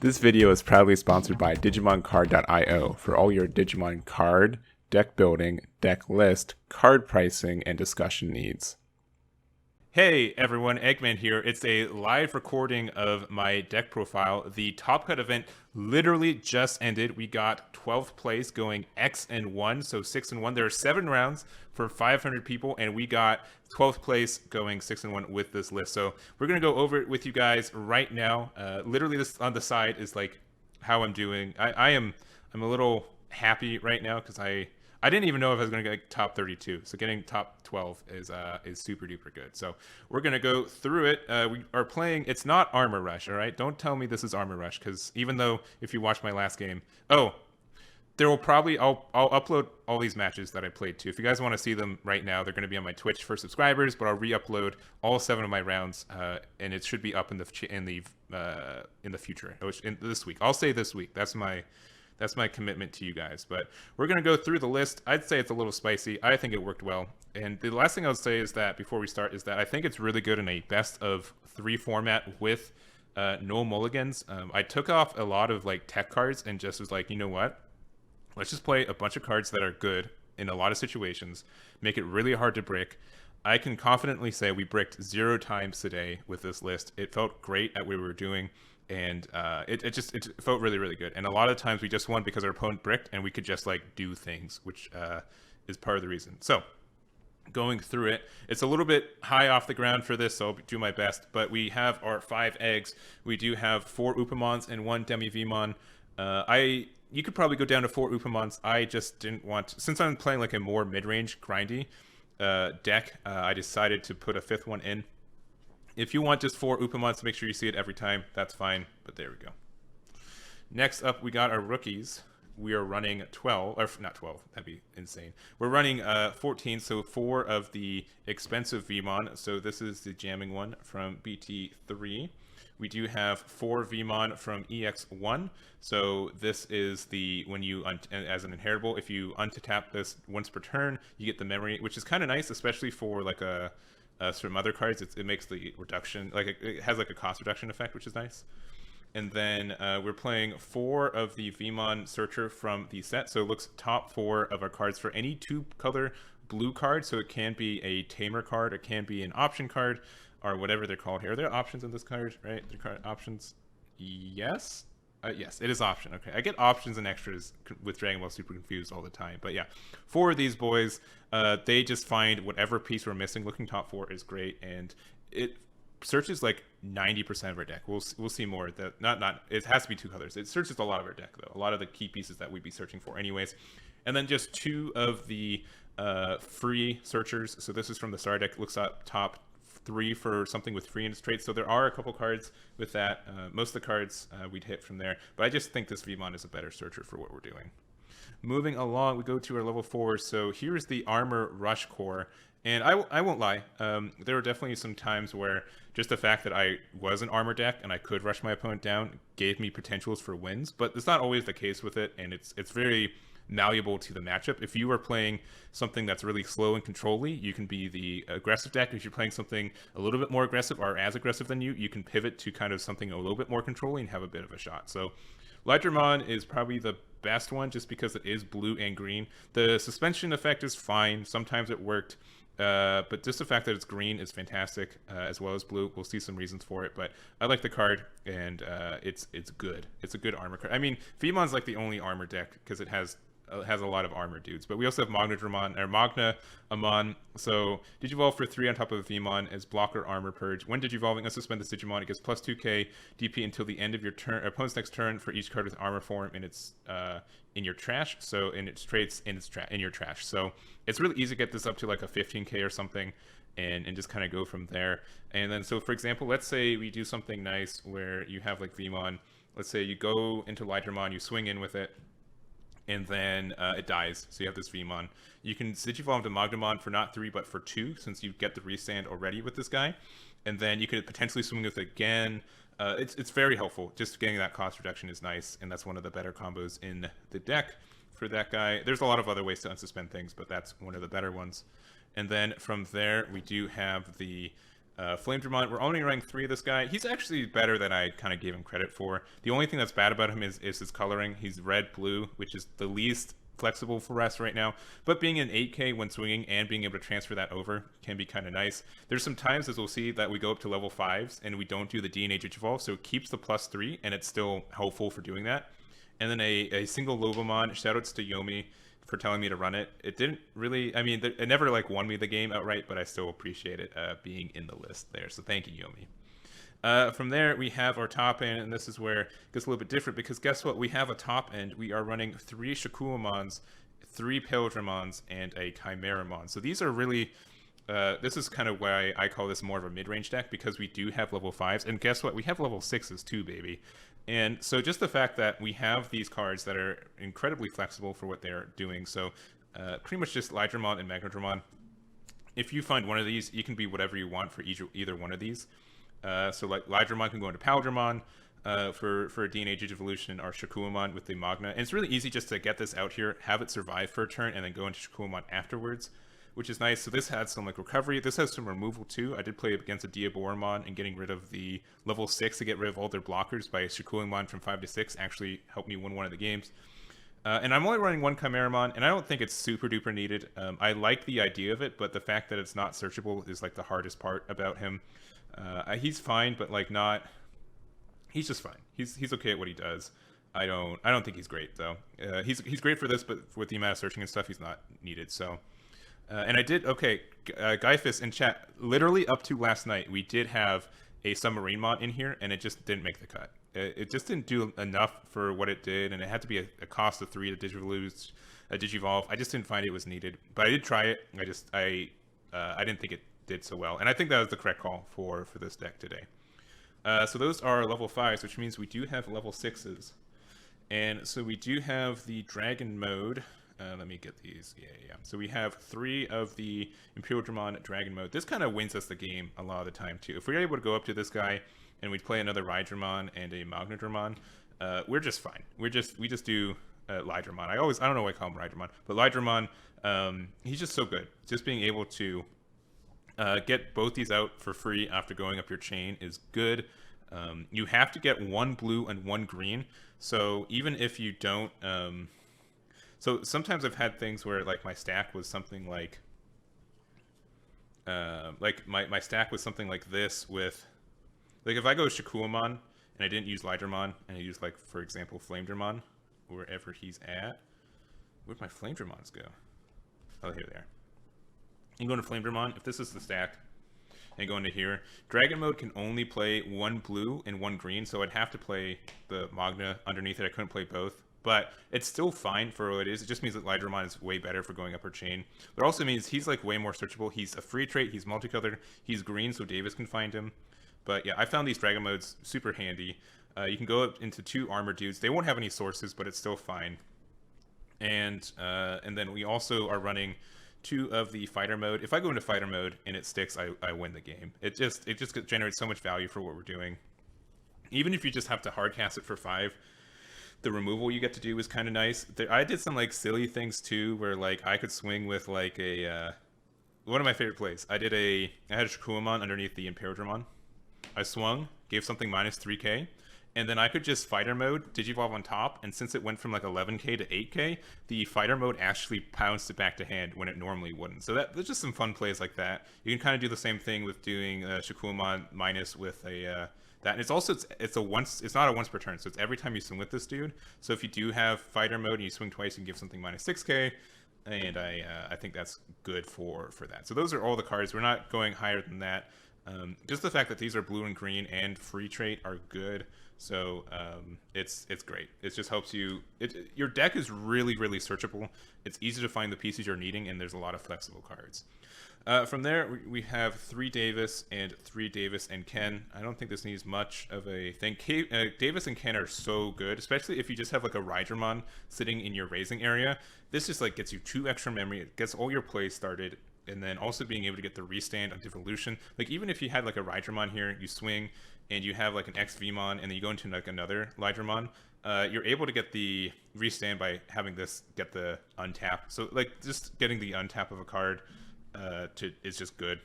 This video is proudly sponsored by DigimonCard.io for all your Digimon card, deck building, deck list, card pricing, and discussion needs. Hey everyone, Eggman here. It's a live recording of my deck profile. The Top Cut event literally just ended. We got 12th place going X and 1, so 6 and 1. There are 7 rounds for 500 people, and we got 12th place going 6 and 1 with this list. So we're going to go over it with you guys right now. Literally this on the side is like how I'm doing. I'm a little happy right now because I didn't even know if I was going to get top 32. So getting top 12 is super duper good. So we're going to go through it. We are playing, it's not Armor Rush, all right? Don't tell me this is Armor Rush, because even though if you watch my last game, there will probably, I'll upload all these matches that I played too. If you guys want to see them right now, they're going to be on my Twitch for subscribers, but I'll re-upload all 7 of my rounds, and it should be up in the future, this week. I'll say this week. That's my commitment to you guys. But we're going to go through the list. I'd say it's a little spicy. I think it worked well. And the last thing I'll say is that before we start is that I think it's really good in a best of 3 format with no mulligans. I took off a lot of like tech cards and just was like, you know what? Let's just play a bunch of cards that are good in a lot of situations, make it really hard to brick. I can confidently say we bricked 0 times today with this list. It felt great at what we were doing. And it felt really, really good. And a lot of times we just won because our opponent bricked and we could just like do things, which is part of the reason. So going through it, it's a little bit high off the ground for this, so I'll do my best. But we have our 5 eggs. We do have 4 Upamons and 1 Demi-Vmon. You could probably go down to 4 Upamons. I just didn't want, since I'm playing like a more mid-range grindy deck, I decided to put a 5th one in. If you want just 4 Upamons to make sure you see it every time, that's fine, but there we go. Next up, we got our rookies. We are running 12, or not 12, that'd be insane. We're running 14, so 4 of the expensive Vmon. So this is the jamming one from BT3. We do have 4 Vmon from EX1. So this is the, when you, as an inheritable, if you untap this once per turn, you get the memory, which is kind of nice, especially for like some other cards. It makes the reduction, like it has like a cost reduction effect, which is nice. And then we're playing 4 of the Vmon Searcher from the set. So it looks top 4 of our cards for any 2-color blue card. So it can be a Tamer card, it can be an option card, or whatever they're called here. Are there options in this card, right? There are options? Yes? Yes, it is option. Okay, I get options and extras with Dragon Ball Super confused all the time. But yeah, 4 of these boys, they just find whatever piece we're missing. Looking top 4 is great, and it searches like 90% of our deck. We'll see more. That not it has to be 2 colors. It searches a lot of our deck though. A lot of the key pieces that we'd be searching for anyways. And then just 2 of the free searchers. So this is from the star deck. Looks up top 3 for something with free in its traits. So there are a couple cards with that. Most of the cards we'd hit from there. But I just think this Vmon is a better searcher for what we're doing. Moving along, we go to our level 4. So here's the Armor Rush core. And I won't lie, there were definitely some times where just the fact that I was an armor deck and I could rush my opponent down gave me potentials for wins. But it's not always the case with it, and it's very malleable to the matchup. If you are playing something that's really slow and control-y, you can be the aggressive deck. If you're playing something a little bit more aggressive or as aggressive than you can pivot to kind of something a little bit more control-y and have a bit of a shot. So Lightramon is probably the best one just because it is blue and green. The suspension effect is fine. Sometimes it worked. But just the fact that it's green is fantastic, as well as blue. We'll see some reasons for it, but I like the card, and it's good. It's a good armor card. I mean, Vmon's like the only armor deck because it has a lot of armor dudes. But we also have Magna Amon. So Digivolve for 3 on top of Vmon as blocker armor purge. When Digivolving, unsuspend this Digimon. It gets plus 2k DP until the end of your turn, opponent's next turn for each card with armor form in its in your trash. So in its traits in your trash. So it's really easy to get this up to like a 15k or something, and just kind of go from there. And then so for example, let's say we do something nice where you have like Vmon. Let's say you go into Lightramon, you swing in with it, and then it dies. So you have this Vmon. You can Digivolve to Magnamon for not 3 but for 2, since you get the restand already with this guy. And then you could potentially swing with it again. It's very helpful. Just getting that cost reduction is nice, and that's one of the better combos in the deck for that guy. There's a lot of other ways to unsuspend things, but that's one of the better ones. And then from there, we do have the Flamedramon, we're only running 3 of this guy. He's actually better than I kind of gave him credit for. The only thing that's bad about him is his coloring. He's red-blue, which is the least flexible for us right now. But being an 8K when swinging and being able to transfer that over can be kind of nice. There's some times, as we'll see, that we go up to level 5s and we don't do the DNA Digivolve, so it keeps the +3, and it's still helpful for doing that. And then a single Lobomon, shoutouts to Yomi for telling me to run it. It didn't really, I mean, it never like won me the game outright, but I still appreciate it being in the list there. So thank you, Yomi. From there, we have our top end, and this is where it gets a little bit different, because guess what? We have a top end. We are running 3 Shakuamons, 3 Paildramons, and a Chimeramon. So these are really, this is kind of why I call this more of a mid-range deck, because we do have level 5s, and guess what? We have level 6s too, baby. And so just the fact that we have these cards that are incredibly flexible for what they're doing. So pretty much just Lydramon and Magnadramon. If you find one of these, you can be whatever you want for either one of these. So like Lydramon can go into Paildramon for a DNA Digivolution, or Shakuamon with the Magna. And it's really easy just to get this out here, have it survive for a turn, and then go into Shakuamon afterwards, which is nice. So this had some like recovery. This has some removal too. I did play against a Diaboromon, and getting rid of the level 6 to get rid of all their blockers by Shakuamon from 5 to 6 actually helped me win one of the games. And I'm only running 1 Chimeramon, and I don't think it's super duper needed. I like the idea of it, but the fact that it's not searchable is like the hardest part about him. He's fine, but like not. He's just fine. He's okay at what he does. I don't think he's great though. He's great for this, but with the amount of searching and stuff, he's not needed. So. And I did, Guyfist in chat, literally up to last night, we did have a Submarine Mon in here, and it just didn't make the cut. It just didn't do enough for what it did, and it had to be a cost of 3 to Digivolve. I just didn't find it was needed, but I did try it. I didn't think it did so well, and I think that was the correct call for this deck today. So those are level 5s, which means we do have level 6s. And so we do have the Dragon mode. Let me get these. Yeah. So we have 3 of the Imperialdramon Dragon mode. This kind of wins us the game a lot of the time too. If we're able to go up to this guy and we play another Rhydramon and a Magnadramon, we're just fine. We just do Lydramon. I don't know why I call him Rhydramon, but Lydramon, he's just so good. Just being able to get both these out for free after going up your chain is good. You have to get 1 blue and 1 green. So even if you don't, so sometimes I've had things where like my stack was something like my stack was something like this with, like if I go Shakuamon and I didn't use Lydramon and I used like, for example, Flamedramon, wherever he's at. Where'd my Flamedramons go? Oh, here they are. You go into Flamedramon, if this is the stack, and go into here, Dragon mode can only play 1 blue and 1 green, so I'd have to play the Magna underneath it. I couldn't play both. But it's still fine for what it is. It just means that Lydramon is way better for going up her chain. But it also means he's like way more searchable. He's a free trait. He's multicolored. He's green, so Davis can find him. But yeah, I found these Dragon modes super handy. You can go up into 2 armor dudes. They won't have any sources, but it's still fine. And then we also are running 2 of the fighter mode. If I go into fighter mode and it sticks, I win the game. It just generates so much value for what we're doing. Even if you just have to hardcast it for 5. The removal you get to do is kind of nice. I did some like silly things too, where like I could swing with like a one of my favorite plays. I had a Shakuamon underneath the Imperialdramon. I swung, gave something minus 3k, and then I could just fighter mode Digivolve on top. And since it went from like 11k to 8k, the fighter mode actually pounced it back to hand when it normally wouldn't. So there's just some fun plays like that. You can kind of do the same thing with doing Shakuamon minus with a. That, and it's not a once per turn, so it's every time you swing with this dude. So if you do have fighter mode and you swing twice, you can give something minus 6k, and I think that's good for that. So those are all the cards. We're not going higher than that. Just the fact that these are blue and green and free trait are good. So it's great. It just helps you. Your deck is really searchable. It's easy to find the pieces you're needing, and there's a lot of flexible cards. From there, we have 3 Davis and 3 Davis and Ken. I don't think this needs much of a thing. Davis and Ken are so good, especially if you just have like a Rhydramon sitting in your raising area. This just like gets you 2 extra memory. It gets all your plays started, and then also being able to get the restand on Devolution. Like even if you had like a Rhydramon here, you swing, and you have like an XVmon, and then you go into like another Lydramon, you're able to get the restand by having this get the untap. So like just getting the untap of a card is just good.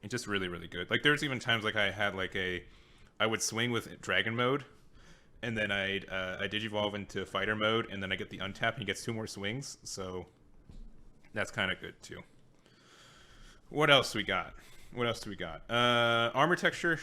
It's just really, really good. Like there's even times like I would swing with Dragon mode, and then I Digivolve into Fighter mode, and then I get the untap, and he gets 2 more swings. So that's kind of good too. What else we got? Armor texture.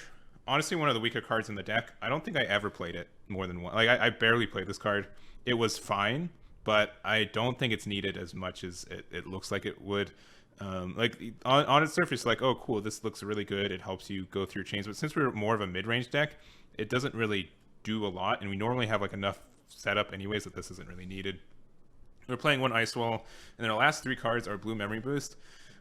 Honestly, one of the weaker cards in the deck. I don't think I ever played it more than one. Like I barely played this card. It was fine, but I don't think it's needed as much as it looks like it would. Like on its surface, like, oh cool, this looks really good. It helps you go through chains. But since we're more of a mid-range deck, it doesn't really do a lot, and we normally have like enough setup anyways that this isn't really needed. We're playing 1 Ice Wall, and then our last 3 cards are Blue Memory Boost.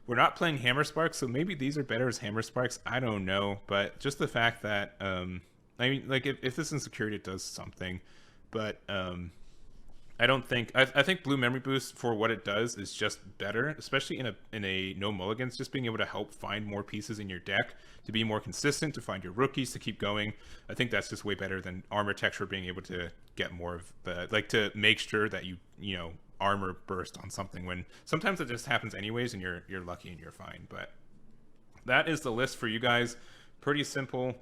We're not playing Hammer Sparks, so maybe these are better as Hammer Sparks. I don't know, but just the fact that, I mean, like, if this insecurity, it does something, but I don't think... I think Blue Memory Boost, for what it does, is just better, especially in a no mulligans, just being able to help find more pieces in your deck, to be more consistent, to find your rookies, to keep going. I think that's just way better than Armor Texture being able to get more of the... Like, to make sure that you know, armor burst on something when sometimes it just happens anyways and you're lucky and you're fine. But that is the list for you guys. Pretty simple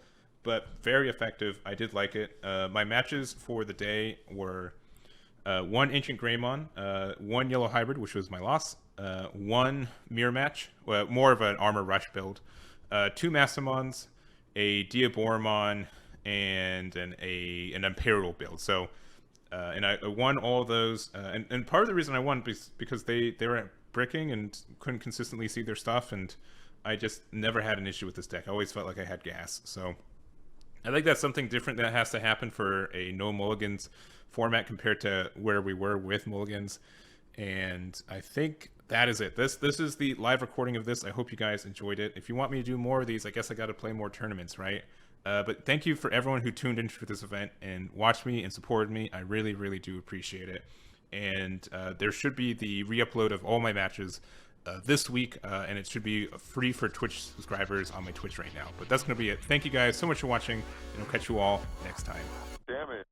but very effective. I did like it. My matches for the day were 1 Ancient Greymon, 1 Yellow Hybrid, which was my loss, 1 Mirror Match, more of an Armor Rush build, 2 Massamons, a Diaboromon, and an Imperial build. So and I won all of those, and part of the reason I won is because they were bricking and couldn't consistently see their stuff, and I just never had an issue with this deck. I always felt like I had gas. So I think that's something different that has to happen for a no mulligans format compared to where we were with mulligans. And I think that is it. This is the live recording of this. I hope you guys enjoyed it. If you want me to do more of these, I guess I got to play more tournaments, right? But thank you for everyone who tuned in for this event and watched me and supported me. I really, really do appreciate it. And there should be the re-upload of all my matches this week, and it should be free for Twitch subscribers on my Twitch right now. But that's going to be it. Thank you guys so much for watching, and I'll catch you all next time. Damn it.